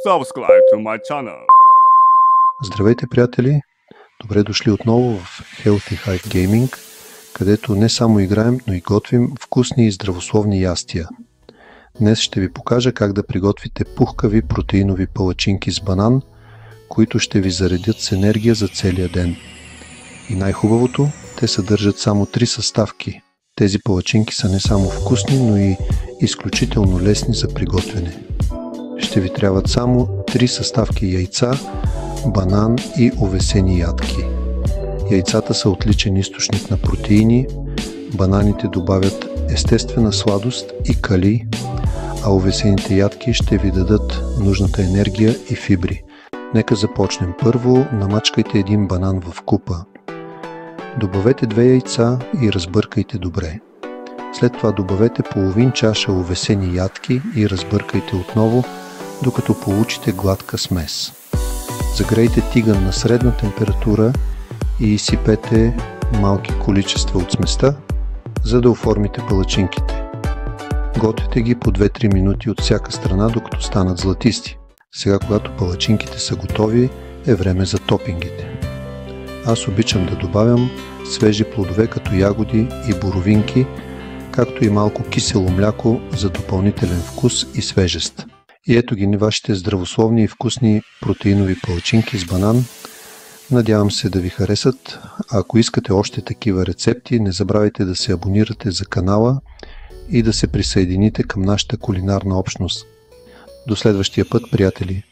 Subscribe to my channel. Здравейте, приятели! Добре дошли отново в Healthy Hive Gaming, където не само играем, но и готвим вкусни и здравословни ястия. Днес ще ви покажа как да приготвите пухкави протеинови палачинки с банан, които ще ви заредят с енергия за целия ден. И най-хубавото, те съдържат само 3 съставки. Тези палачинки са не само вкусни, но и изключително лесни за приготвяне. Ще ви трябват само 3 съставки яйца, банан и овесени ядки. Яйцата са отличен източник на протеини, бананите добавят естествена сладост и калий, а овесените ядки ще ви дадат нужната енергия и фибри. Нека започнем. Първо намачкайте един банан в купа. Добавете 2 яйца и разбъркайте добре. След това добавете половин чаша овесени ядки и разбъркайте отново, докато получите гладка смес. Загрейте тиган на средна температура и изсипете малки количества от сместа, за да оформите палачинките. Гответе ги по 2-3 минути от всяка страна, докато станат златисти. Сега, когато палачинките са готови, е време за топингите. Аз обичам да добавям свежи плодове като ягоди и боровинки, както и малко кисело мляко за допълнителен вкус и свежест. И ето ги вашите здравословни и вкусни протеинови палачинки с банан. Надявам се да ви харесат. А ако искате още такива рецепти, не забравяйте да се абонирате за канала и да се присъедините към нашата кулинарна общност. До следващия път, приятели!